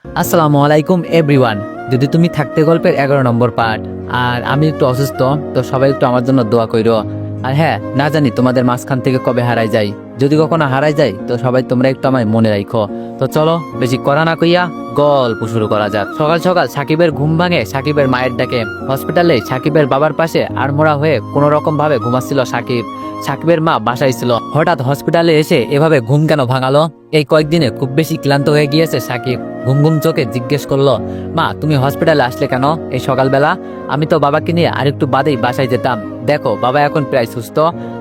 আসসালামু আলাইকুম এভরিওয়ান। যদি তুমি থাকতে গল্পের 11 নম্বর পার্ট। আর আমি একটু অসুস্থ, তো সবাই একটু আমার জন্য দোয়া কইরো। আর হ্যাঁ, না জানি তোমাদের মাঝখান থেকে কবে হারাই যাই। যদি কখনো হারাই যাই তো সবাই তোমরা একটু আমায় মনে রাখো। তো চলো বেশি করা না কইয়া গল্প শুরু করা যাক। সকাল সকাল সাকিবের ঘুম ভাঙে সাকিবের মায়ের ডাকে। হসপিটালে সাকিবের বাবার পাশে আড়মোড়া হয়ে কোনো রকম ভাবে ঘুমাচ্ছিল সাকিব। সাকিবের মা বাসায় ছিল, হঠাৎ হসপিটালে এসে এভাবে ঘুম কেন ভাঙালো? এই কয়েকদিনে খুব বেশি ক্লান্ত হয়ে গিয়েছে সাকিব। ঘুম ঘুম চোখে জিজ্ঞেস করলো, মা তুমি হসপিটালে আসলে কেন এই সকালবেলা? আমি তো বাবাকে নিয়ে আরেকটু বাদেই বাসায় যেতাম। দেখো বাবা এখন প্রায় সুস্থ।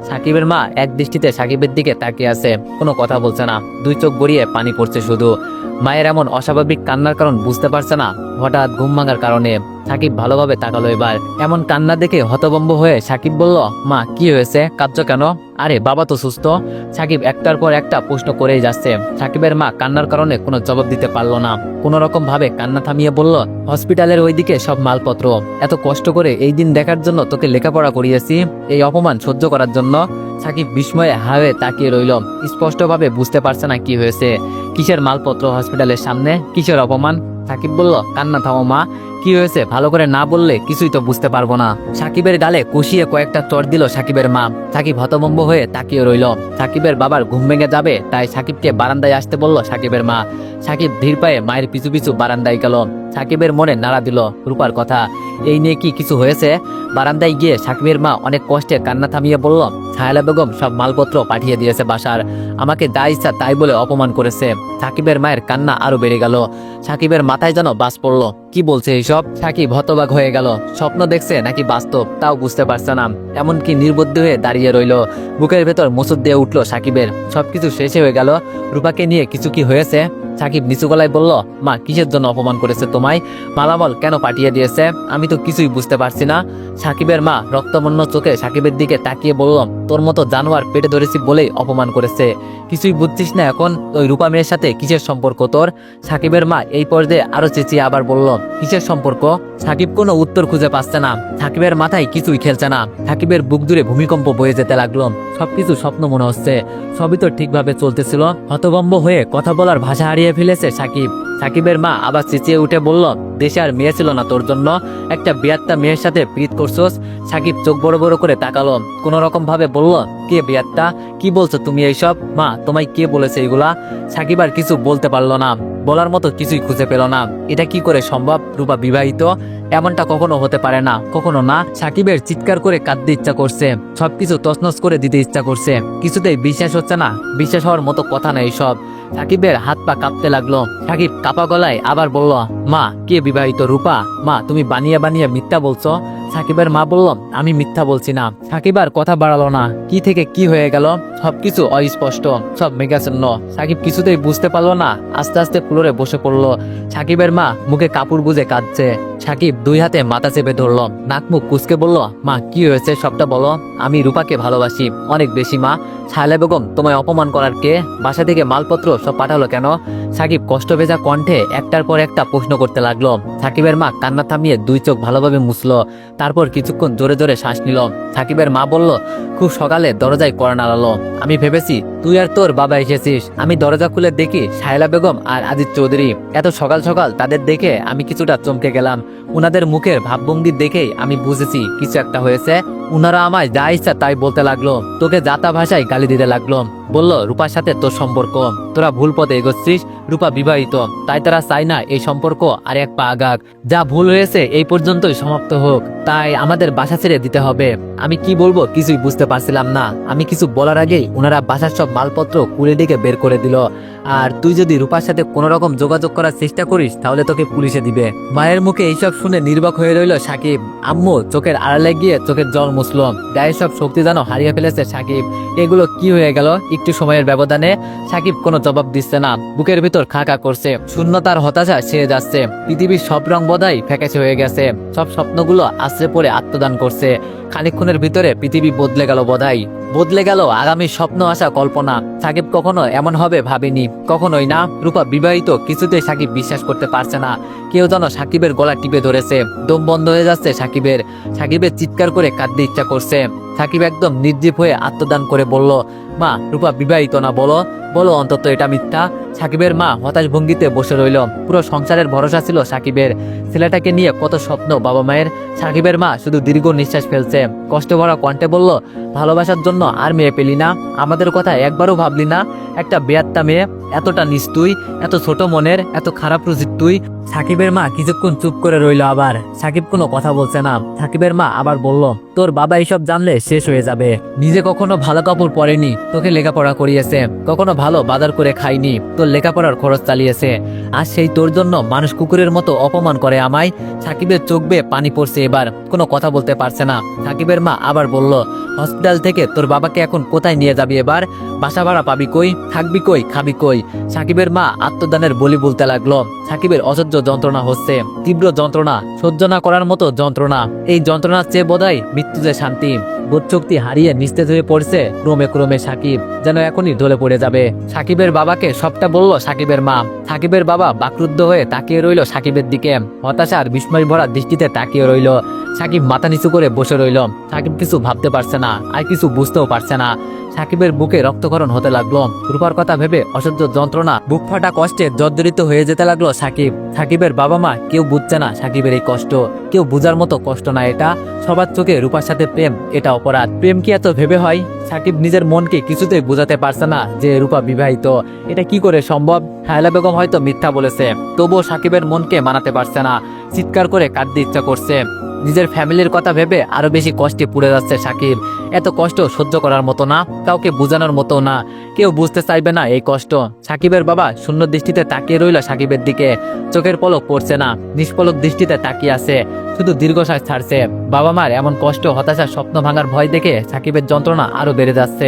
সাকিবের মা এক দৃষ্টিতে সাকিবের দিকে তাকিয়ে আছে, কোনো কথা বলছে না, দুই চোখ গড়িয়ে পানি পড়ছে শুধু। মায়ের এমন অস্বাভাবিক কান্নার কারণ বুঝতে পারছে না, হঠাৎ ঘুম ভাঙার কারণে। সাকিব ভালোভাবে তাকালো এবার। এমন কান্না দেখে হতভম্ব হয়ে সাকিব বলল, মা কি হয়েছে, কাঁদছো কেন? আরে বাবা তো সুস্থ। সাকিব একটার পর একটা প্রশ্ন করেই যাচ্ছে। সাকিবের মা কান্নার কারণে কোনো জবাব দিতে পারলো না, কোনো রকম ভাবে কান্না থামিয়ে বলল, হসপিটালের ওইদিকে সব মালপত্র, এত কষ্ট করে এই দিন দেখার জন্য তোকে লেখাপড়া করিয়েছি, এই অপমান সহ্য করার জন্য? সাকিব বিস্ময়ে হাওয়ে তাকিয়ে রইল, স্পষ্টভাবে বুঝতে পারছে না কি হয়েছে। কিসের মালপত্র হসপিটালের সামনে, কিসের অপমান? সাকিব বলল, কান্না থামো মা, কি হয়েছে ভালো করে না বললে কিছুই তো বুঝতে পারবো না। সাকিবের গালে কষিয়ে কয়েকটা চড় দিল সাকিবের মা। সাকিব হতভম্ব হয়ে তাকিয়ে রইল। সাকিবের বাবার ঘুম ভেঙে যাবে তাই সাকিবকে বারান্দায় আসতে বলল সাকিবের মা। সাকিব ধীর পায়ে মায়ের পিছু পিছু বারান্দায় গেল। সাকিবের মনে নাড়া দিল রূপার কথা, এই নিয়ে কি কিছু হয়েছে? বারান্দায় গিয়ে সাকিবের মা অনেক কষ্টে কান্না থামিয়ে বলল, ছায়ালা বেগম সব মালপত্র পাঠিয়ে দিয়েছে বাসার, আমাকে যা ইচ্ছা তাই বলে অপমান করেছে। সাকিবের মায়ের কান্না আরো বেড়ে গেল। সাকিবের মাথায় যেন বাজ পড়ল, কি বলছে এইসব? সাকিব হতবাক হয়ে গেল, স্বপ্ন দেখছে নাকি বাস্তব তাও বুঝতে পারছে না। এমনকি নির্বুদ্ধি হয়ে দাঁড়িয়ে রইল। বুকের ভেতর মোচড় দিয়ে উঠলো সাকিবের, সবকিছু শেষে হয়ে গেল। রূপাকে নিয়ে কিছু কি হয়েছে? সাকিব নিচু গলায় বলল, মা কিসের জন্য অপমান করেছে তোমায়? মালামাল কেন পাঠিয়ে দিয়েছে? আমি তো কিছুই বুঝতে পারছি না। সাকিবের মা রক্তবর্ণ চোখে সাকিবের দিকে তাকিয়ে বলল, তোর মতো জানোয়ার পেটে ধরেছি বলেই অপমান করেছে। কিছুই বুঝছিস না এখন? ওই রূপা মেয়ের সাথে কিসের সম্পর্ক তোর? সাকিবের মা এই পর্যায়ে আরো চেঁচিয়ে আবার বলল, কিসের সম্পর্ক? সাকিব কোনো উত্তর খুঁজে পাচ্ছে না। সাকিবের মাথায় কিছুই খেলছে না। সাকিবের বুক জুড়ে ভূমিকম্প বয়ে যেতে লাগলো। সবকিছু স্বপ্ন মনে হচ্ছে, সবই তো ঠিকভাবে চলতেছিল। হতভম্ব হয়ে কথা বলার ভাষা হারিয়ে ফেলেছে সাকিব। সাকিবের মা আবার চেঁচিয়ে উঠে বলল, দেশে আর মেয়ে ছিল না তোর জন্য, একটা বিয়াত্তা মেয়ের সাথে প্রীত করছোস? সাকিব চোখ বড় বড় করে তাকালো, কোন রকম ভাবে বলল, কে বিয়াত্তা? কি বলছো তুমি এইসব? মা তোমায় কে বলেছে এগুলা? সাকিব আর কিছু বলতে পারলো না, বলার মতো কিছুই খুঁজে পেল না। এটা কি করে সম্ভব? রূপা বিবাহিত, এমনটা কখনো হতে পারে না, কখনো না। সাকিবের চিৎকার করে কাঁদতে ইচ্ছা করছে, সবকিছু তছনছ করে দিতে ইচ্ছা করছে। কিছুতেই বিশ্বাস হচ্ছে না, বিশ্বাস হওয়ার মতো কথা না এইসব। সাকিবের হাত পা কাঁপতে লাগলো। সাকিব কাপা গলায় আবার বলল, মা কে বিবাহিত? রূপা? মা তুমি বানিয়ে বানিয়ে মিথ্যা বলছো। সাকিবের মা বলল, আমি মিথ্যা বলছি না। সাকিব আর কথা বাড়ালো না, কি থেকে কি হয়ে গেল সবকিছু অস্পষ্ট, সব মেঘাচ্ছন্ন। সাকিব কিছুতেই বুঝতে পারলো না, আস্তে আস্তে ফ্লোরে বসে পড়লো। সাকিবের মা মুখে কাপড় গুজে কাঁদছে। সাকিব দুই হাতে মাথা চেপে ধরলো, নাক মুখ কুচকে বলল, মা কি হয়েছে সবটা বলো। আমি রূপাকে ভালোবাসি, অনেক বেশি মা। ছায়ালা বেগম তোমায় অপমান করার কে? বাসা থেকে মালপত্র সব পাঠালো কেন? সাকিব কষ্ট ভেজা কণ্ঠে একটার পর একটা প্রশ্ন করতে লাগলো। সাকিবের মা কান্না থামিয়ে দুই চোখ ভালোভাবে মুছলো, তারপর কিছুক্ষণ জোরে জোরে শ্বাস নিল। সাকিবের মা বলল, খুব সকালে দরজায় কড়া নাড়ালো। আমি ভেবেছি তুই আর তোর বাবা এসেছিস। আমি দরজা খুলে দেখি শায়লা বেগম আর আজিজ চৌধুরী। এত সকাল সকাল তাদের দেখে আমি কিছুটা চমকে গেলাম। উনাদের মুখের ভাবভঙ্গি দেখেই আমি বুঝেছি কিছু একটা হয়েছে। উনারা আমায় যা ইচ্ছা তাই বলতে লাগলো, তোকে জাতা ভাষায় গালি দিতে লাগলো। বলল, রূপার সাথে তোর সম্পর্ক, তোরা ভুল পথে এগোচ্ছিস। রূপা বিবাহিত, তাই তারা চায় না এই সম্পর্ক আর এক পা আগাক। যা ভুল হয়েছে এই পর্যন্তই সমাপ্ত হোক, তাই আমাদের বাসা ছেড়ে দিতে হবে। আমি কি বলবো কিছুই বুঝতে পারছিলাম না। আমি কিছু বলার আগেই ওনারা বাসার সব মালপত্র কুড়ে দিকে বের করে দিল। আর তুই যদি রূপার সাথে কোনো রকম যোগাযোগ করার চেষ্টা করিস তাহলে তোকে পুলিশে দিবে। মায়ের মুখে এইসব শুনে নির্বাক হয়ে রইল সাকিব। আম্মু চোখের আড়ালে গিয়ে চোখের জল মুছল। গায়ের সব শক্তি যেন হারিয়ে ফেলেছে সাকিব। এগুলো কি হয়ে গেল একটু সময়ের ব্যবধানে? সাকিব কোনো জবাব দিচ্ছে না, বুকের ভিতর খাকা করছে, শূন্যতার হতাশা ছেয়ে যাচ্ছে। পৃথিবীর সব রং বোধহয় ফ্যাকাশে হয়ে গেছে, সব স্বপ্নগুলো আশ্রে পড়ে আত্মদান করছে। খানিকক্ষণের ভিতরে পৃথিবী বদলে গেল বোধহয়, বদলে গেল আগামী স্বপ্ন আসা কল্পনা। সাকিব কখনো এমন হবে ভাবেনি, কখনোই না। রূপা বিবাহিত কিছুতেই সাকিব বিশ্বাস করতে পারছে না। কেউ যেন সাকিবের গলা টিপে ধরেছে, দম বন্ধ হয়ে যাচ্ছে সাকিবের। সাকিবের চিৎকার করে কাঁদতে ইচ্ছা করছে। সাকিব একদম নির্জীব হয়ে আত্মদান করে বলল, মা রূপা বিবাহিত না, বলো বলো অন্তত এটা মিথ্যা। সাকিবের মা হতাশ ভঙ্গিতে বসে রইল। পুরো সংসারের ভরসা ছিল সাকিবের, ছেলেটাকে নিয়ে কত স্বপ্ন বাবা মায়ের। সাকিবের মা শুধু দীর্ঘ নিঃশ্বাস ফেলছে, কষ্ট ভরা কণ্ঠে বলল, ভালোবাসার জন্য আর মেয়ে পেলি না? আমাদের কথা একবারও ভাবলি না? একটা বেয়াত্তা মেয়ে, এতটা নিস্তুই, এত ছোট মনের, এত খারাপ রুচির তুই। সাকিবের মা কিছুক্ষণ চুপ করে রইল। আবার সাকিব কোনো কথা বলছে না। সাকিবের মা আবার বলল, তোর বাবা এইসব জানলে শেষ হয়ে যাবে। নিজে কখনো ভালো কাপড় পরেনি, তোকে লেখাপড়া করিয়েছে, কখনো ভালো বাজার করে খাইনি, তোর লেখাপড়ার খরচ চালিয়েছে। আর সেই তোর জন্য মানুষ কুকুরের মতো অপমান করে আমায়। সাকিবের চোখ বেয়ে পানি পড়ছে, এবার কোনো কথা বলতে পারছে না। সাকিবের মা আবার বলল, হসপিটাল থেকে তোর বাবাকে এখন কোথায় নিয়ে যাবি এবার? বাসা ভাড়া পাবি কই? থাকবি কই? খাবি কই? সাকিবের মা আত্মদানের বলি বলতে লাগলো। সাকিবের অসহ্য যন্ত্রণা হচ্ছে, তীব্র যন্ত্রণা, সহ্য না করার মতো যন্ত্রণা। এই যন্ত্রণার চেয়ে বোধহয় মৃত্যুতে শান্তি। বোধশক্তি হারিয়ে নিস্তেজ হয়ে পড়ছে ক্রমে ক্রমে সাকিব, যেন এখনই ঢলে পড়ে যাবে। সাকিবের বাবাকে সবটা বলল সাকিবের মা। সাকিবের বাবা বাকরুদ্ধ হয়ে তাকিয়ে রইল সাকিবের দিকে, হতাশার বিস্ময় ভরা দৃষ্টিতে তাকিয়ে রইল। সাকিব মাথা নিচু করে বসে রইল। সাকিব কিছু ভাবতে পারছে না, আর কিছু বুঝতেও পারছে না। সাকিবের বুকে রক্তক্ষরণ হতে লাগলো। রূপার কথা ভেবে অসহ্য যন্ত্রণা, বুক ফাটা কষ্টে জর্জরিত হয়ে যেতে লাগলো সাকিব। সাকিবের বাবা মা কেউ বুঝছে না সাকিবের এই কষ্ট, কেউ বুঝার মতো কষ্ট না এটা। সবার চোখে রূপার সাথে প্রেম এটা অপরাধ। প্রেম কি এত ভেবে হয়? সাকিব নিজের মনকে কিছুতেই বোঝাতে পারছে না যে রূপা বিবাহিত। এটা কি করে সম্ভব? হায়লা বেগম হয়তো মিথ্যা বলেছে, তবুও সাকিবের মনকে মানাতে পারছে না। চিৎকার করে কাঁদতে ইচ্ছা করছে। নিজের ফ্যামিলির কথা ভেবে আরো বেশি কষ্টে পুড়ে যাচ্ছে সাকিব। এত কষ্ট সহ্য করার মতো না, কাউকে বোঝানোর মতো না, কেউ বুঝতে চাইবে না এই কষ্ট। সাকিবের বাবা শূন্য দৃষ্টিতে তাকিয়ে রইল সাকিবের দিকে, চোখের পলক পড়ছে না, নিষ্পলক দৃষ্টিতে তাকিয়ে আছে, শুধু দীর্ঘশ্বাস ছাড়ছে। বাবা মার এমন কষ্ট, হতাশা, স্বপ্ন ভাঙার ভয় দেখে সাকিবের যন্ত্রণা আরো বেড়ে যাচ্ছে।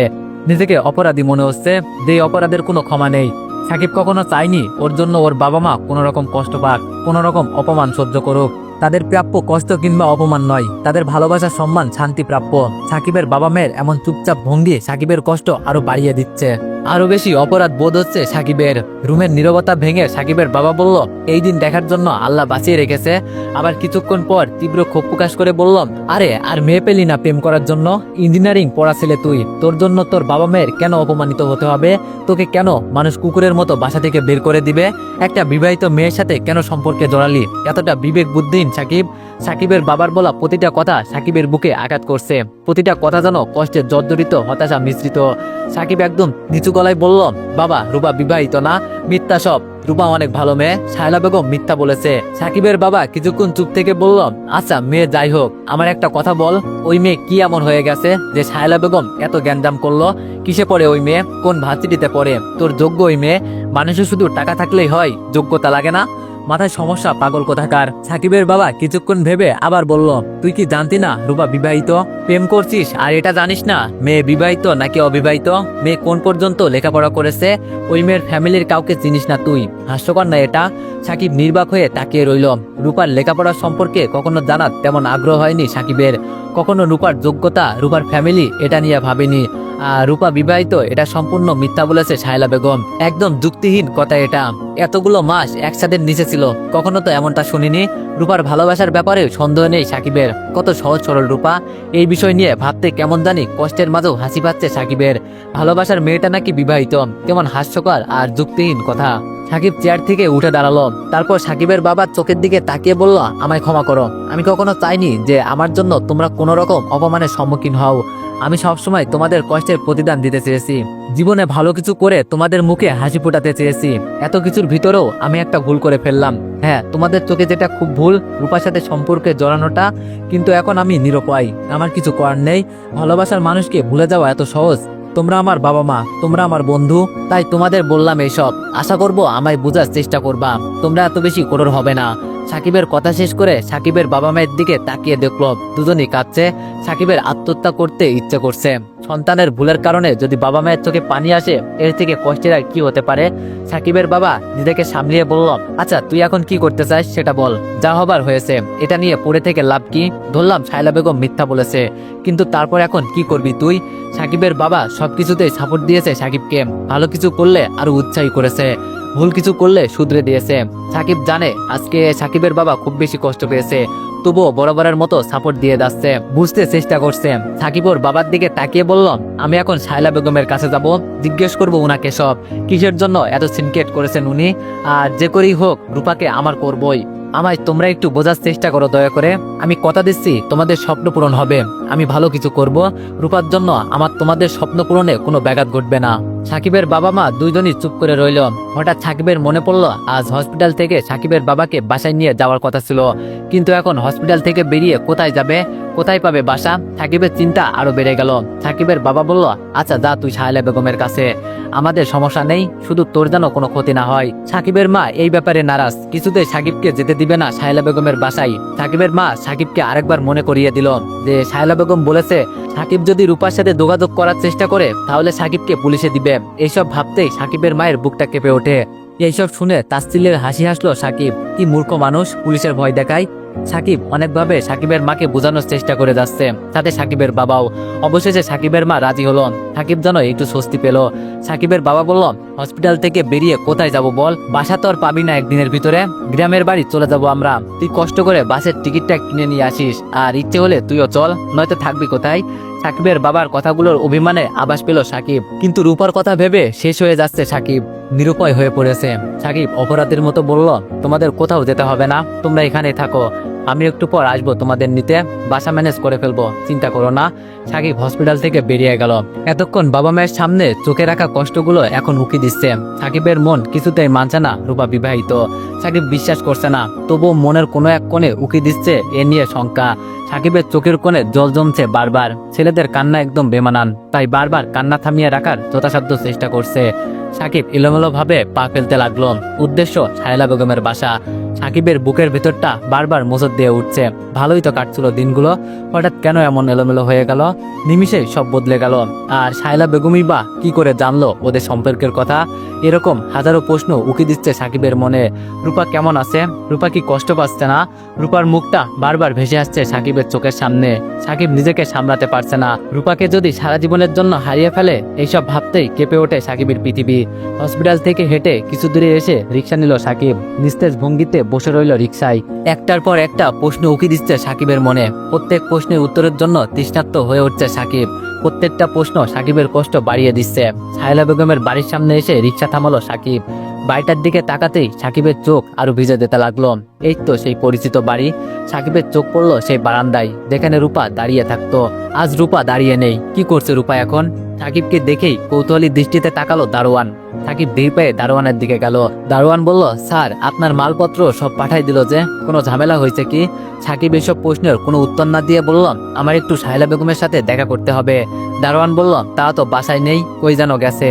নিজেকে অপরাধী মনে হচ্ছে, যে অপরাধের কোনো ক্ষমা নেই। সাকিব কখনো চায়নি ওর জন্য ওর বাবা মা কোনো রকম কষ্ট পাক, কোনো রকম অপমান সহ্য করুক। তাদের প্রাপ্য কষ্ট কিংবা অপমান নয়, তাদের ভালোবাসা, সম্মান, শান্তি প্রাপ্য। সাকিবের বাবা মায়ের এমন চুপচাপ ভঙ্গি সাকিবের কষ্ট আরো বাড়িয়ে দিচ্ছে। আরো বেশি অপরাধ বোধ হচ্ছে সাকিবের। রুমের নীরবতা ভেঙে সাকিবের বাবা বলল, এই দিন দেখার জন্য আল্লাহ বাঁচিয়ে রেখেছে। আবার কিছুক্ষণ পর তীব্র ক্ষোভ প্রকাশ করে বললাম, আরে আর মেয়ে পেলি না প্রেম করার জন্য? ইঞ্জিনিয়ারিং পড়া ছেলে তুই, তোর জন্য তোর বাবা মায়ের কেন অপমানিত হতে হবে? তোকে কেন মানুষ কুকুরের মতো বাসা থেকে বের করে দিবে? একটা বিবাহিত মেয়ের সাথে কেন সম্পর্কে জড়ালি? এতটা বিবেক বুদ্ধিহীন সাকিব। সাকিবের বাবার বলা প্রতিটা কথা সাকিবের বুকে আঘাত করছে। প্রতিটা কথা যেন কষ্টের জর্জরিত, হতাশা মিশ্রিত। সাকিব একদম নিচু গলায় বলল, বাবা রূপা বিবাহিত না, মিথ্যা সব। রূপা অনেক ভালো মেয়ে, শায়লা বেগম মিথ্যা বলেছে। সাকিবের বাবা কিছুক্ষণ চুপ থেকে বলল, আচ্ছা মেয়ে যাই হোক, আমার একটা কথা বল, ওই মেয়ে কি এমন হয়ে গেছে যে শায়লা বেগম এত গ্যাঞ্জাম করলো? কিসে পড়ে ওই মেয়ে? কোন ভার্সিটিতে পড়ে? তোর যোগ্য ওই মেয়ে? মানুষের শুধু টাকা থাকলেই হয়, যোগ্যতা লাগে না? মাথায় সমস্যা পাগল কোথাকার। সাকিবের বাবা কিছুক্ষণ ভেবে আবার বলল, তুই কি জানতি না রূপা বিবাহিত? প্রেম করছিস আর এটা জানিস না মেয়ে বিবাহিত নাকি অবিবাহিত? মেয়ে কোন পর্যন্ত লেখাপড়া করেছে? ওই মেয়ের ফ্যামিলির কাউকে চিনিস না তুই? হাস্যকর না এটা? সাকিব নির্বাক হয়ে তাকিয়ে রইল। রূপার লেখাপড়া সম্পর্কে কখনো জানার তেমন আগ্রহ হয়নি সাকিবের। কখনো রূপার যোগ্যতা, রূপার ফ্যামিলি এটা নিয়ে ভাবেনি। আর রূপা বিবাহিত এটা সম্পূর্ণ মিথ্যা বলেছে শায়লা বেগম। একদম যুক্তিহীন কথা এটা। এতগুলো মাস একসাথে নিচে ছিল, কখনো তো এমনটা শুনিনি। রূপার ভালোবাসার ব্যাপারে সন্দেহ নেই সাকিবের। কত সহজ সরল রূপা। এই বিষয় নিয়ে ভাবতে কেমন জানি কষ্টের মাঝেও হাসি পাচ্ছে সাকিবের। ভালোবাসার মেয়েটা নাকি বিবাহিত, কেমন হাস্যকর আর যুক্তিহীন কথা। সাকিব চেয়ার থেকে উঠে দাঁড়ালো। তারপর সাকিবের বাবার চোখের দিকে তাকিয়ে বলল, আমায় ক্ষমা করো। আমি কখনো চাইনি যে আমার জন্য তোমরা কোনো রকম অপমানের সম্মুখীন হও। আমি সবসময় তোমাদের কষ্টের প্রতিদান দিতে চেয়েছি। জীবনে ভালো কিছু করে তোমাদের মুখে হাসি ফোটাতে চেয়েছি। এত কিছুর ভিতরেও আমি একটা ভুল করে ফেললাম। হ্যাঁ, তোমাদের চোখে যেটা খুব ভুল, রূপার সাথে সম্পর্কে জড়ানোটা। কিন্তু এখন আমি নিরুপায়, আমার কিছু করার নেই। ভালোবাসার মানুষকে ভুলে যাওয়া এত সহজ? তোমরা আমার বাবা মা, তোমরা আমার বন্ধু, তাই তোমাদের বললাম এইসব। আশা করব আমায় বোঝার চেষ্টা করবা, তোমরা এত বেশি কঠোর হবে না। সাকিবের কথা শেষ করে সাকিবের বাবা মায়ের দিকে তাকিয়ে দেখল দুজনই কাঁদছে। সাকিবের আত্মহত্যা করতে ইচ্ছে করছে। সন্তানের ভুলের কারণে যদি বাবা মায়ের চোখে পানি আসে, এর থেকে কষ্টের আর কি হতে পারে? সাকিবের বাবা নিজেকে সামলিয়ে বলল, আচ্ছা তুই এখন কি করতে চাস সেটা বল। যা হবার হয়েছে, এটা নিয়ে পড়ে থেকে লাভ কি? ধরলাম শায়লা বেগম মিথ্যা বলেছে, কিন্তু তারপর এখন কি করবি তুই? সাকিবের বাবা সবকিছুতেই সাপোর্ট দিয়েছে সাকিবকে। ভালো কিছু করলে আরো উৎসাহী করেছে, ভুল কিছু করলে শুধরে দিয়েছে। সাকিব জানে আজকে সাকিবের বাবা খুব বেশি কষ্ট পেয়েছে। তবুও বরাবরের মতো সাপোর্ট দিয়ে যাচ্ছে, বুঝতে চেষ্টা করছে। সাকিব ওর বাবার দিকে তাকিয়ে বলল, আমি এখন শায়লা বেগমের কাছে যাব, জিজ্ঞেস করব উনাকে সব কিসের জন্য এত সিনক্রেট করেছেন উনি, আর যে করেই হোক রূপাকে আমার করবই। আমায় তোমরা একটু বোঝার চেষ্টা করো দয়া করে, আমি কথা দিচ্ছি তোমাদের স্বপ্ন পূরণ হবে, আমি ভালো কিছু করব রূপার জন্য, আমার তোমাদের স্বপ্ন পূরণে কোনো ব্যাঘাত ঘটবে না। সাকিবের বাবা মা দুইজনই চুপ করে রইল। হঠাৎ সাকিবের মনে পড়ল আজ হসপিটাল থেকে সাকিবের বাবাকে বাসায় নিয়ে যাওয়ার কথা ছিল, কিন্তু এখন হসপিটাল থেকে বেরিয়ে কোথায় যাবে, কোথায় পাবে বাসা? সাকিবের চিন্তা আরো বেড়ে গেল। সাকিবের বাবা বলল, আচ্ছা যা তুই শায়লা বেগমের কাছে, আমাদের সমস্যা নেই, শুধু তোর যেন কোনো ক্ষতি না হয়। সাকিবের মা এই ব্যাপারে নারাজ, কিছুতে সাকিবকে যেতে দিবে না শায়লা বেগমের বাসায়। সাকিবের মা সাকিবকে আরেকবার মনে করিয়ে দিল যে শায়লা বেগম বলেছে সাকিব যদি রূপার সাথে যোগাযোগ করার চেষ্টা করে তাহলে সাকিবকে পুলিশে দিবে। এইসব ভাবতেই সাকিবের মায়ের বুকটা কেঁপে ওঠে। এইসব শুনে তাসলিলের হাসি হাসলো সাকিব, কি মূর্খ মানুষ, পুলিশের ভয় দেখায়। সাকিব অনেকভাবে সাকিবের মাকে বোঝানোর চেষ্টা করে যাচ্ছে, সাথে সাকিবের বাবাও। অবশেষে সাকিবের মা রাজি হলো। সাকিব যেন একটু স্বস্তি পেল। সাকিবের বাবা বলল, হসপিটাল থেকে বেরিয়ে কোথায় যাব বল, বাসা তো আর পাবি না একদিনের ভিতরে, গ্রামের বাড়ি চলে যাব আমরা, তুই কষ্ট করে বাসের টিকিটটা কিনে নিয়ে আসিস, আর ইচ্ছে হলে তুইও চল, নয়তো থাকবি কোথায়? সাকিবের বাবার কথাগুলোর অভিমানে আভাস পেল সাকিব, কিন্তু রূপার কথা ভেবে শেষ হয়ে যাচ্ছে সাকিব, নিরুপায় হয়ে পড়েছে। সাকিব অপরাধের মতো বলল, তোমাদের কোথাও যেতে হবে না, তোমরা এখানেই থাকো, আমি একটু পর আসবো তোমাদের নিতে, বাসা ম্যানেজ করে ফেলবো, চিন্তা করো না। সাকিব হসপিটাল থেকে বেরিয়ে গেল। এতক্ষণ বাবা মায়ের সামনে চোখে রাখা কষ্টগুলো এখন উকি দিচ্ছে। সাকিবের মন কিছুতেই মানছে না রূপা বিবাহিত। সাকিব বিশ্বাস করছে না, তবুও মনের কোনো এক কোণে উকি দিচ্ছে এ নিয়ে শঙ্কা। সাকিবের চোখের কোণে জল জমছে বারবার। ছেলেদের কান্না একদম বেমানান, তাই বারবার কান্না থামিয়ে রাখার যথাসাধ্য চেষ্টা করছে। সাকিব এলোমেলো ভাবে পা ফেলতে লাগলো। উদ্দেশ্য শায়লা বেগমের বাসা। সাকিবের বুকের ভেতরটা বারবার মোচড় দিয়ে উঠছে। ভালোই তো কাটছিল দিনগুলো, হঠাৎ কেন এমন এলোমেলো হয়ে গেল? নিমিষে সব বদলে গেল। আর শায়লা বেগমই বা কি করে জানলো ওদের সম্পর্কের কথা? এরকম হাজারো প্রশ্ন উকি দিচ্ছে সাকিবের মনে। রূপা কেমন আছে? রূপা কি কষ্ট পাচ্ছে না? রূপার মুখটা বারবার ভেসে আসছে সাকিবের চোখের সামনে। সাকিব নিজেকে সামলাতে পারছে না। রূপাকে যদি সারা জীবনের জন্য হারিয়ে ফেলে, এইসব ভাবতেই কেঁপে ওঠে সাকিবের পৃথিবী। হসপিটাল থেকে হেঁটে কিছু দূরে এসে রিক্সা নিল সাকিব। নিস্তেজ ভঙ্গিতে বসে রইল রিক্সায়। একটার পর একটা প্রশ্ন উকি দিচ্ছে সাকিবের মনে। প্রত্যেক প্রশ্নের উত্তরের জন্য তৃষ্ণার্ত হয়ে উঠছে সাকিব। প্রত্যেকটা প্রশ্ন সাকিবের কষ্ট বাড়িয়ে দিচ্ছে। শায়লা বেগমের বাড়ির সামনে এসে রিক্সা থামালো সাকিব। বাড়িটার দিকে তাকাতেই সাকিবের চোখ আরো ভিজে যেতে লাগলো। এই তো সেই পরিচিত বাড়ি। সাকিবের চোখ পড়লো সেই বারান্দায়, যেখানে রূপা দাঁড়িয়ে থাকতো। আজ রূপা দাঁড়িয়ে নেই। কি করছে রূপা এখন? সাকিবকে দেখেই কৌতূহলী দৃষ্টিতে তাকালো দারোয়ান। সাকিব ধীর পায়ে দারোয়ানের দিকে গেল। দারোয়ান বলল, স্যার আপনার মালপত্র সব পাঠাই দিল যে, কোনো ঝামেলা হয়েছে কি? সাকিব এসব প্রশ্নের কোনো উত্তর না দিয়ে বলল, আমার একটু শায়লা বেগমের সাথে দেখা করতে হবে। দারোয়ান বলল, তা তো বাসায় নেই, কই যেন গেছে।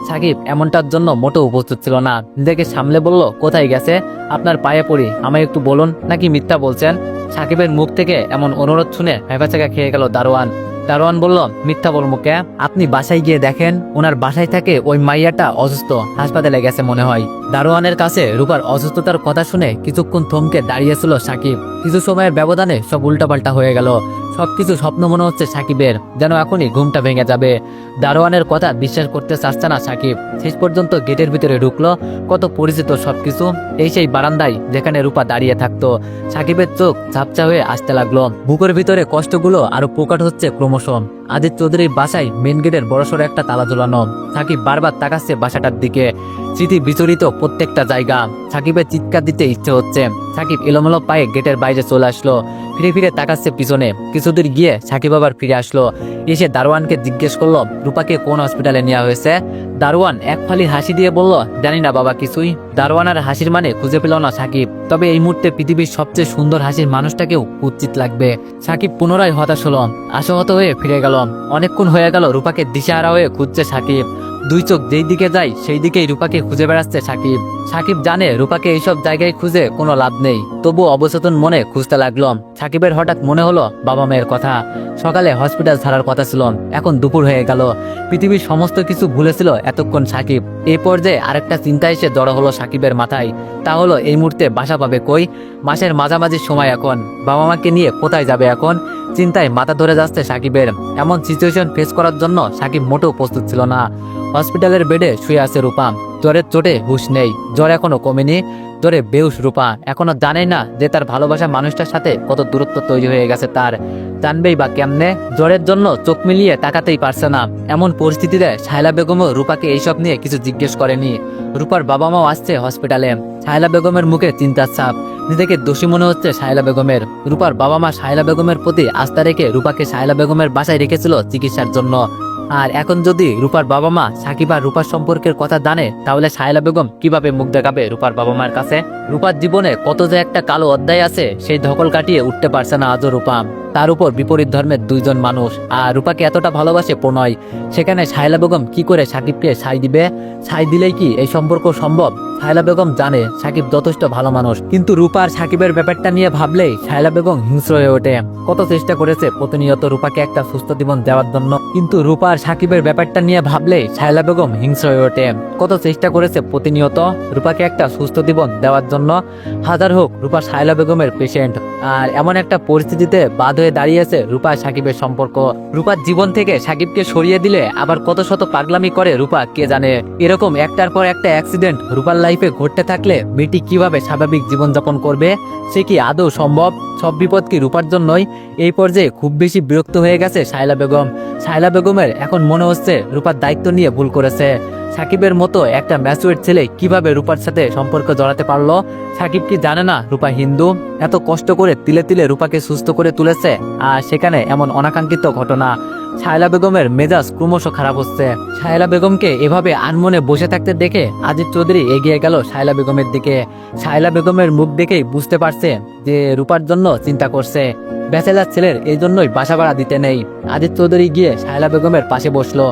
সাকিব এমনটার জন্য মোটেও উপস্থিত ছিল না। নিজেকে সামলে বলল, কোথায় গেছে? আপনার পায়ে পড়ি, আমায় একটু বলুন, নাকি মিথ্যা বলছেন? সাকিবের মুখ থেকে এমন অনুরোধ শুনে ভেবাচাকা খেয়ে গেল দারোয়ান। দারোয়ান বলল, মিথ্যা বলবো কে? আপনি বাসায় গিয়ে দেখেন, ওনার বাসায় থাকে ওই মাইয়াটা অসুস্থ, হাসপাতালে গেছে মনে হয়। দারোয়ানের কাছে রূপার অসুস্থতার কথা শুনে কিছুক্ষণ থমকে দাঁড়িয়েছিল সাকিব। কিছু সময়ের ব্যবধানে সব উল্টাপাল্টা হয়ে গেল। সবকিছু স্বপ্ন মনে হচ্ছে সাকিবের, যেন এখনই ঘুমটা ভেঙে যাবে। দারোয়ানের কথা বিশ্বাস করতে চাচ্ছে না সাকিব। শেষ পর্যন্ত গেটের ভিতরে ঢুকলো। কত পরিচিত সবকিছু। এই সেই বারান্দায় যেখানে রূপা দাঁড়িয়ে থাকতো। সাকিবের চোখ ঝাপসা হয়ে আসতে লাগলো। বুকের ভিতরে কষ্টগুলো আরো প্রকট হচ্ছে ক্রমশ। আদিত চৌধুরীর বাসায় মেন গেটের বড়সড় একটা তালা ঝোলানো। সাকিব বারবার তাকাচ্ছে বাসাটার দিকে। স্মৃতি বিচরিত প্রত্যেকটা জায়গা। সাকিবের চিৎকার দিতে ইচ্ছে হচ্ছে। সাকিব এলোমেলো পায়ে গেটের বাইরে চলে আসলো। ফিরে ফিরে তাকাচ্ছে পিছনে। কিছুদূর গিয়ে সাকিব আবার ফিরে আসলো। এসে দারোয়ানকে জিজ্ঞেস করলো, রূপাকে কোন হসপিটালে নেওয়া হয়েছে? দারোয়ান এক ফালি হাসি দিয়ে বলল, জানি না বাবা কিছুই। দারোয়ান আর হাসির মানে খুঁজে পেল না সাকিব। তবে এই মুহূর্তে পৃথিবীর সবচেয়ে সুন্দর হাসির মানুষটাকেও উচিত লাগবে। সাকিব পুনরায় হতাশ হলো। আশাহত হয়ে ফিরে গেল। অনেকক্ষণ হয়ে গেল রূপাকে দিশেহারা হয়ে খুঁজছে সাকিব। দুই চোখ যেই দিকে যায় সেই দিকেই রূপাকে খুঁজে বেড়াচ্ছে সাকিব। সাকিব জানে রূপাকে এইসব জায়গায় খুঁজে কোনো লাভ নেই, তবু অবচেতন মনে খুঁজতে লাগলো। সাকিবের হঠাৎ মনে হলো বাবা মায়ের কথা। সকালে হসপিটাল ছাড়ার কথা ছিল, এখন দুপুর হয়ে গেল। পৃথিবীর সমস্ত কিছু ভুলেছিল এতক্ষণ সাকিব। এই পর্যায়ে আরেকটা চিন্তা এসে জড়ো হলো সাকিবের মাথায়। তা হলো এই মুহূর্তে বাসা পাবে কই? মাসের মাঝামাঝি সময় এখন। বাবা মাকে নিয়ে কোথায় যাবে এখন? চিন্তায় মাথা ধরে যাচ্ছে সাকিবের। এমন সিচুয়েশন ফেস করার জন্য সাকিব মোটেও প্রস্তুত ছিল না। হসপিটালের বেডে শুয়ে আছে রূপা। জ্বরের চোটে হুঁশ নেই, জ্বর এখনো কমেনি। জ্বরে বেহুশ রূপা এখনো জানে না যে তার ভালোবাসা মানুষটার সাথে কত দূরত্ব তৈরি হয়ে গেছে তার। জানবেই বা কেমনে, জ্বরের জন্য চোখ মিলিয়ে তাকাতেই পারছে না। এমন পরিস্থিতিতে শায়লা বেগমও রূপাকে এইসব নিয়ে কিছু জিজ্ঞেস করেনি। রূপার বাবা মাও আসছে হসপিটালে। শায়লা বেগমের মুখে চিন্তার ছাপ। নিজেকে দোষী মনে হচ্ছে শায়লা বেগমের। রূপার বাবা মা শায়লা বেগমের প্রতি আস্থা রেখে রূপাকে শায়লা বেগমের বাসায় রেখেছিল চিকিৎসার জন্য। আর এখন যদি রূপার বাবা মা সাকিব আর রূপার সম্পর্কের কথা জানে, তাহলে শায়লা বেগম কিভাবে মুখ দেখাবে রূপার বাবা মার কাছে? রূপার জীবনে কত যে একটা কালো অধ্যায় আছে, সেই ধকল কাটিয়ে উঠতে পারছে না আজও রূপা। তার উপর বিপরীত ধর্মের দুইজন মানুষ, আর রূপাকে এতটা ভালোবাসে প্রণয়। সেখানে শায়লা বেগম কি করে সাকিবকে সাই দিবে? সাই দিলেই কি এই সম্পর্ক সম্ভব? শায়লা বেগম জানে সাকিব যথেষ্ট ভালো মানুষ, কিন্তু রূপা আর সাকিবের ব্যাপারটা নিয়ে ভাবলেই শায়লা বেগম হিংস্র হয়ে ওঠে। কত চেষ্টা করেছে প্রতিনিয়ত রূপাকে একটা সুস্থ জীবন দেওয়ার জন্য, কিন্তু রূপা আর সাকিবের ব্যাপারটা নিয়ে ভাবলেই শায়লা বেগম হিংস্র হয়ে ওঠে। কত চেষ্টা করেছে প্রতিনিয়ত রূপাকে একটা সুস্থ জীবন দেওয়ার জন্য। হাজার হোক রূপা শায়লা বেগমের পেশেন্ট। আর এমন একটা পরিস্থিতিতে বাধ্য হয়ে দাঁড়িয়েছে রূপা সাকিবের সম্পর্ক। রূপার জীবন থেকে সাকিবকে সরিয়ে দিলে আবার কত শত পাগলামি করে রূপা কে জানে। এরকম একটার পর একটা অ্যাক্সিডেন্ট রূপার লাইফে ঘটতে থাকলে মেয়েটি কিভাবে স্বাভাবিক জীবনযাপন করবে? সে কি আদৌ সম্ভব? সব বিপদ কি রূপার জন্যই? এই পর্যায়ে খুব বেশি বিরক্ত হয়ে গেছে শায়লা বেগম। শায়লা বেগমের এখন মনে হচ্ছে রূপার দায়িত্ব নিয়ে ভুল করেছে। সাকিবের মতো একটা ম্যাচুয়ার ছেলে কিভাবে রূপার সাথে সম্পর্ক জড়াতে পারলো? সাকিব কি জানে না রূপা হিন্দু? এত কষ্ট করে তিলে তিলে রূপাকে সুস্থ করে তুলেছে, আর সেখানে এমন অনাকাঙ্ক্ষিত ঘটনা। শায়লা বেগমের মেজাজ ক্রমশ খারাপ হচ্ছে। শায়লা বেগমকে এভাবে আনমনে বসে থাকতে দেখে আজিজ চৌধুরী এগিয়ে গেল শায়লা বেগমের দিকে। শায়লা বেগমের মুখ দেখেই বুঝতে পারছে যে রূপার জন্য চিন্তা করছে। ব্যাচেলার ছেলের এই জন্যই বাসা ভাড়া দিতে নেই। আজিজ চৌধুরী গিয়ে শায়লা বেগমের পাশে বসলো।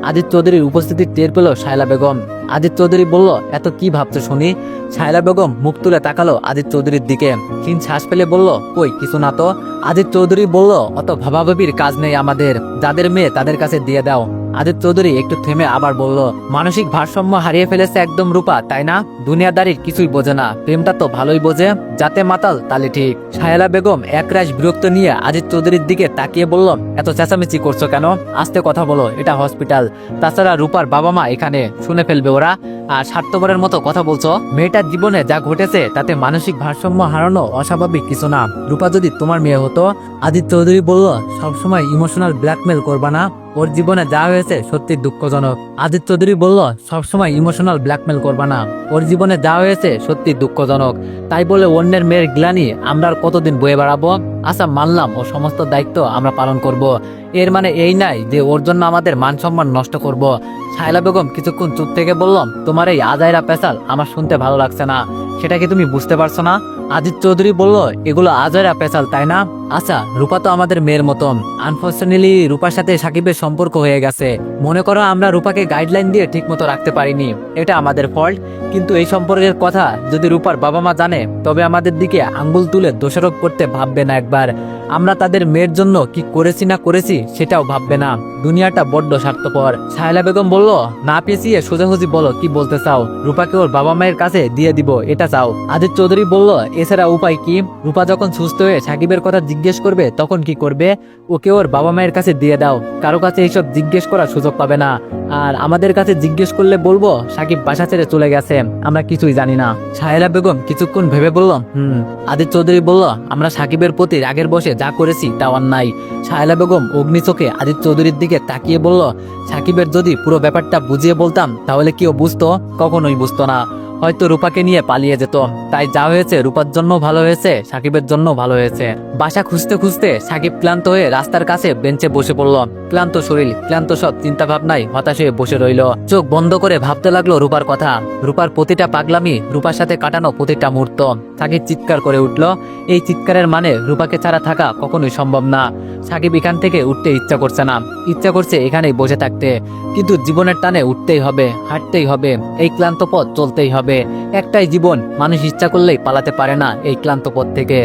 আজিজ চৌধুরীর উপস্থিতি টের পেল শায়লা বেগম। আজিজ চৌধুরী বলল, এত কি ভাবছো শুনি? শায়লা বেগম মুখ তুলে তাকালো আজিজ চৌধুরীর দিকে। ক্ষীণ শ্বাস ফেলে বলল, কই কিছু না তো। আজিজ চৌধুরী বলল, অত ভাবাভাবির কাজ নেই আমাদের, যাদের মেয়ে তাদের কাছে দিয়ে দাও। আজিজ চৌধুরী একটু থেমে আবার বলল, মানসিক ভারসাম্য হারিয়ে ফেলেছে একদম রূপা, তাই না? দুনিয়াদারির কিছুই বোঝে না, প্রেমটা তো ভালোই বোঝে, যাতে মাতাল তালে ঠিক। শায়লা বেগম একরাশ বিরক্ত নিয়ে আজিজ চৌধুরীর দিকে তাকিয়ে বলল, এত চেঁচামেচি করছো কেন? আস্তে কথা বলো, এটা হসপিটাল। তাছাড়া রূপার বাবা মা এখানে, শুনে ফেলবে ওরা। আর স্বার্থপরের মতো কথা বলছো? মেয়েটার জীবনে যা ঘটেছে তাতে মানসিক ভারসাম্য হারানো অস্বাভাবিক কিছু না। রূপা যদি তোমার মেয়ে হতো। আজিজ চৌধুরী বলল, সবসময় ইমোশনাল ব্ল্যাকমেল করবা না, ওর জীবনে যা হয়েছে সত্যি দুঃখজনক। আজিজ চৌধুরী বলল, সবসময় ইমোশনাল ব্ল্যাকমেল করবা না, ওর জীবনে যা হয়েছে সত্যি দুঃখজনক। তাই বলে অন্যের মেয়ের গ্লানি আমরা আর কতদিন বয়ে বেড়াবো? আচ্ছা মানলাম, ও সমস্ত দায়িত্ব আমরা পালন করব, এর মানে এই নাই যে ওর জন্য আমাদের মান সম্মান নষ্ট করব। শায়লা বেগম কিছুক্ষণ চুপ থেকে বললাম, তোমার এই আজাইরা পেশাল আমার শুনতে ভালো লাগছে না, সেটা কি তুমি বুঝতে পারছো না? আজিজ চৌধুরী বলল, এগুলো আজাইরা পেশাল তাই না? আচ্ছা রূপা তো আমাদের মেয়ের মতন। আনফর্চুনেটলি রূপার সাথে সাকিবের সম্পর্ক হয়ে গেছে। মনে করো আমরা রূপাকে গাইডলাইন দিয়ে ঠিক মতো রাখতে পারিনি, এটা আমাদের ফল্ট। কিন্তু এই সম্পর্কের কথা যদি রূপার বাবা মা জানে, তবে আমাদের দিকে আঙ্গুল তুলে দোষারোপ করতে ভাববে না একবার। আমরা তাদের মেয়ের জন্য কি করেছি না করেছি সেটাও ভাববে না। দুনিয়াটা বড্ড স্বার্থপর। শায়লা বেগম বলল, না পেঁচিয়ে সোজাসুজি বলো কি বলতে চাও। রূপাকে ওর বাবা মায়ের কাছে দিয়ে দিব এটা চাও? আজিজ চৌধুরী বলল, এছাড়া উপায় কি? রূপা যখন সুস্থ হয়ে সাকিবের কথা জিজ্ঞেস করবে তখন কি করবে? ওকে ওর বাবা মায়ের কাছে দিয়ে দাও, কারো কাছে এইসব জিজ্ঞেস করার সুযোগ পাবে না। আর আমাদের কাছে জিজ্ঞেস করলে বলবো সাকিব বাসা ছেড়ে চলে গেছে, আমরা কিছুই জানি না। শায়লা বেগম কিছুক্ষণ ভেবে বলল, আজিজ চৌধুরী বলল, আমরা সাকিবের প্রতি রাগের বসে যা করেছি তা অন্যায়। শায়লা বেগম অগ্নিচোখে আজিজ চৌধুরীর দিকে তাকিয়ে বলল, সাকিবের যদি পুরো ব্যাপারটা বুঝিয়ে বলতাম তাহলে কি ও বুঝতো? কখনোই বুঝতো না, হয়তো রূপাকে নিয়ে পালিয়ে যেত। তাই যা হয়েছে রূপার জন্য ভালো হয়েছে, সাকিবের জন্য ভালো হয়েছে। বাসা খুঁজতে খুঁজতে সাকিব ক্লান্ত হয়ে রাস্তার কাছে বেঞ্চে বসে পড়ল। ক্লান্ত শরীর, ক্লান্ত সব চিন্তা ভাবনায় হতাশ হয়ে বসে রইল। চোখ বন্ধ করে ভাবতে লাগলো রূপার কথা, রূপার প্রতিটা পাগলামি, রূপার সাথে কাটানো প্রতিটা মুহূর্ত। সাকিব চিৎকার করে উঠল। এই চিৎকারের মানে রূপাকে ছাড়া থাকা কখনোই সম্ভব না। সাকিব এখান থেকে উঠতে ইচ্ছা করছে না, ইচ্ছা করছে এখানেই বসে থাকতে। কিন্তু জীবনের টানে উঠতেই হবে, হাঁটতেই হবে, এই ক্লান্ত পথ চলতেই হবে। একটাই জীবন, মানুষ ইচ্ছা করলেই পালাতে পারে না এই ক্লান্ত পথ থেকে।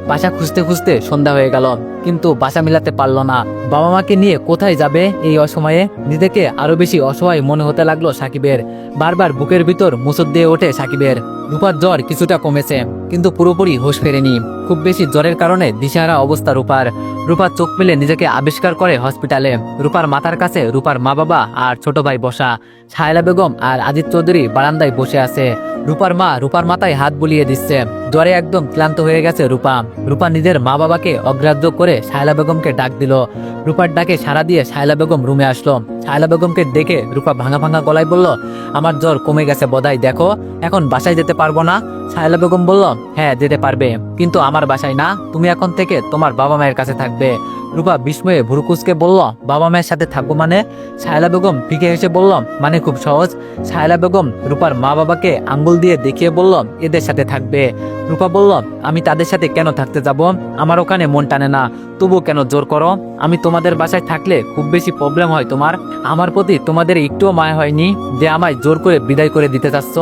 বাসা খুঁজতে খুঁজতে সন্ধ্যা হয়ে গেল, কিন্তু বাসা মিলাতে পারলো না। বাবা মাকে নিয়ে কোথায় যাবে এই অসময়ে? নিজেকে আরো বেশি অসহায় মনে হতে লাগলো সাকিবের। বারবার বুকের ভিতর মুসুদ দিয়ে ওঠে সাকিবের। রূপার জ্বর কিছুটা কমেছে, কিন্তু পুরোপুরি হুঁশ ফেরেনি। খুব বেশি জ্বরের কারণে দিশাহারা অবস্থা রূপার। রূপার চোখ মেলে নিজেকে আবিষ্কার করে হসপিটালে। রূপার মাথার কাছে রূপার মা বাবা আর ছোট ভাই বসা। শায়লা বেগম আর আজিজ চৌধুরী বারান্দায় বসে আছে। রূপার মা রূপার মাথায় হাত বুলিয়ে দিচ্ছে। জ্বরে একদম ক্লান্ত হয়ে গেছে রূপা। রূপা নিজের মা বাবাকে অগ্রাহ্য করে শায়লা বেগমকে ডাক দিল। রূপার ডাকে সাড়া দিয়ে শায়লা বেগম রুমে আসলো। শায়লা বেগমকে দেখে রূপা ভাঙা ভাঙা গলায় বলল, আমার জ্বর কমে গেছে বদাই, দেখো এখন বাসায় যেতে পারবো না। শায়লা বেগম বলল, হ্যাঁ যেতে পারবে, কিন্তু আমার বাসায় না, তুমি এখন থেকে তোমার বাবা মায়ের কাছে থাকবে। রূপা বিস্ময়ে ভুরুকুচকে বলল, বাবা মায়ের সাথে থাকবো মানে? শায়লা বেগম ফিকে হেসে বলল, মানে খুব সহজ। শায়লা বেগম রূপার মা বাবাকে আঙ্গুল দিয়ে দেখিয়ে বলল, এদের সাথে থাকবে। রূপা বলল, আমি তাদের সাথে কেন থাকতে যাব? আমার ওখানে মন টানে না, তবু কেন জোর করো? আমি তোমাদের বাসায় থাকলে খুব বেশি প্রবলেম হয় তোমার? আমার প্রতি তোমাদের একটুও মায়া হয়নি যে আমায় জোর করে বিদায় করে দিতে চাচ্ছ?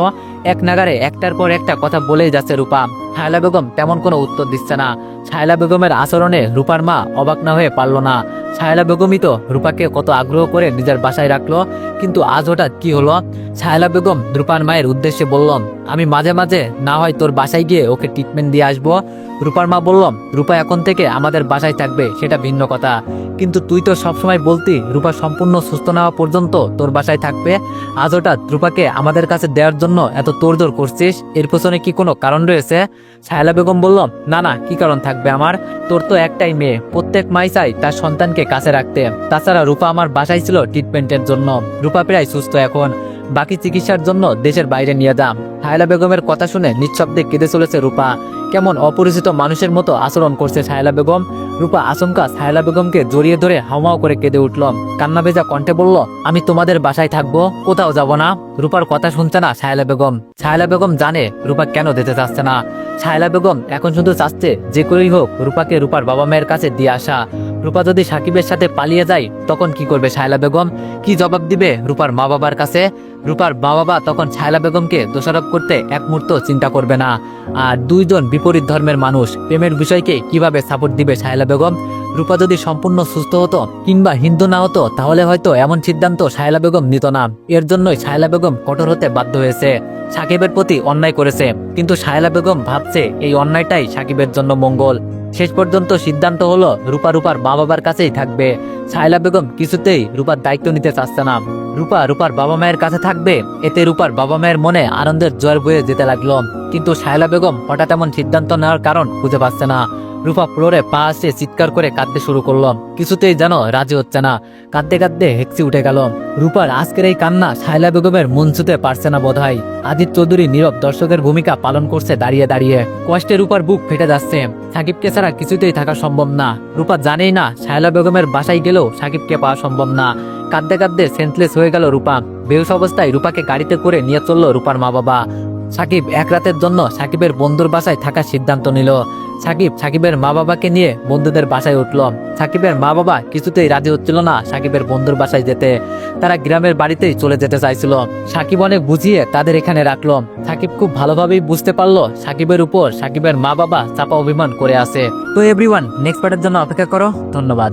এক নাগারে একটার পর একটা কথা বলেই যাচ্ছে রূপা। শায়লা বেগম তেমন কোনো উত্তর দিচ্ছে না। শায়লা বেগমের আচরণে রূপার মা অবাক না হয়ে পারল না। শায়লা বেগমই তো রূপাকে কত আগ্রহ করে নিজের বাসায় রাখলো, কিন্তু আজ হঠাৎ কি হলো? শায়লা বেগম রূপার মায়ের উদ্দেশ্যে বলল, আমি মাঝে মাঝে না হয় তোর বাসায় গিয়ে ওকে ট্রিটমেন্ট দিয়ে আসবো। রূপার মা বলল, রূপা এখন থেকে আমাদের বাসায় থাকবে সেটা ভিন্ন কথা, কিন্তু তুই তো সবসময় বলতি রূপা সম্পূর্ণ সুস্থ না হওয়া পর্যন্ত তোর বাসায় থাকবে। আজ হঠাৎ রূপাকে আমাদের কাছে দেওয়ার জন্য এত তোড়জোড় করছিস, এর পেছনে কি কোনো কারণ রয়েছে? শায়লা বেগম বলল, না না, কি কারণ থাকবে আমার? তোর তো একটাই মেয়ে, প্রত্যেক মাই চাই তার সন্তানকে কাছে রাখতে। তাছাড়া রূপা আমার বাসায় ছিল ট্রিটমেন্টের জন্য, রূপা প্রায় সুস্থ এখন, বাকি চিকিৎসার জন্য দেশের বাইরে নিয়ে যাম। শায়লা বেগমের কথা শুনে নিঃশব্দে কেঁদে চলেছে রূপা। কেমন অপরিচিত মানুষের মতো আচরণ করছে শায়লা বেগম। রূপা আচমকা শায়লা বেগমকে জড়িয়ে ধরে হাওমাও করে কেঁদে উঠল। কান্না ভেজা কণ্ঠে বলল, আমি তোমাদের বাসায় থাকবো, কোথাও যাব না। রূপার কথা শুনছে না শায়লা বেগম। শায়লা বেগম জানে রূপা কেন যেতে চাচ্ছে না। শায়লা বেগম এখন শুধু চাচ্ছে যে করেই হোক রূপাকে রূপার বাবা মায়ের কাছে দিয়ে আসা। রূপা যদি সাকিবের সাথে পালিয়ে যায় তখন কি করবে শায়লা বেগম? কি জবাব দিবে রূপার মা বাবার কাছে? রূপার মা বাবা তখন শায়লা বেগমকে দোষারোপ করতে এক মুহূর্ত চিন্তা করবে না। আর দুইজন বিপরীত ধর্মের মানুষ প্রেমের বিষয়কে কিভাবে সাপোর্ট দিবে শায়লা বেগম? রূপা যদি সম্পূর্ণ সুস্থ হতো কিংবা হিন্দু না হতো তাহলে হয়তো এমন সিদ্ধান্ত শায়লা বেগম নিত না। এর জন্যই শায়লা বেগম কঠোর হতে বাধ্য হয়েছে। সাকিবের প্রতি অন্যায় করেছে, কিন্তু শায়লা বেগম ভাবছে এই অন্যায়টাই সাকিবের জন্য মঙ্গল। শেষ পর্যন্ত সিদ্ধান্ত হলো রূপার মা বাবার কাছেই থাকবে। শায়লা বেগম কিছুতেই রূপার দায়িত্ব নিতে চাচ্ছে না। রূপার বাবা মায়ের কাছে থাকবে, এতে রূপার বাবা মায়ের মনে আনন্দের জোয়ার বয়ে যেতে লাগলো। কিন্তু শায়লা বেগম হঠাৎ এমন সিদ্ধান্ত নেওয়ার কারণ খুঁজে পাচ্ছে না। রূপা ফ্লোরে পা আসে চিৎকার করে কাঁদতে শুরু করলো, কিছুতেই যেন রাজি হচ্ছে না। কাঁদতে কাঁদতে হেঁচি উঠে গেল। রূপার আজকের এই কান্না শায়লা বেগমের মন ছুঁতে পারছে না বোধহয়। আদিত চৌধুরী নীরব দর্শকের ভূমিকা পালন করছে দাঁড়িয়ে দাঁড়িয়ে। কষ্টে রূপার বুক ফেটে যাচ্ছে। সাকিবকে ছাড়া কিছুতেই থাকা সম্ভব না। রূপা জানেই না শায়লা বেগমের বাসায় গেলেও সাকিবকে পাওয়া সম্ভব না। কাঁদতে কাঁদতে সেন্সলেস হয়ে গেল রূপা। বেহুশ অবস্থায় রূপাকে গাড়িতে করে নিয়ে চলল রূপার মা বাবা। সাকিব এক রাতের জন্য সাকিবের বন্ধুর বাসায় থাকার সিদ্ধান্ত নিল। সাকিবের মা বাবাকে নিয়ে বন্ধুদের বাসায় উঠল। সাকিবের মা বাবা কিছুতেই রাজি হচ্ছিল না সাকিবের বন্ধুর বাসায় যেতে। তারা গ্রামের বাড়িতেই চলে যেতে চাইছিল। সাকিব অনেক বুঝিয়ে তাদের এখানে রাখলো। সাকিব খুব ভালোভাবেই বুঝতে পারলো সাকিবের উপর সাকিবের মা বাবা চাপা অভিমান করে আছে। তো এভরিওয়ান, নেক্সট পার্টের জন্য অপেক্ষা করো। ধন্যবাদ।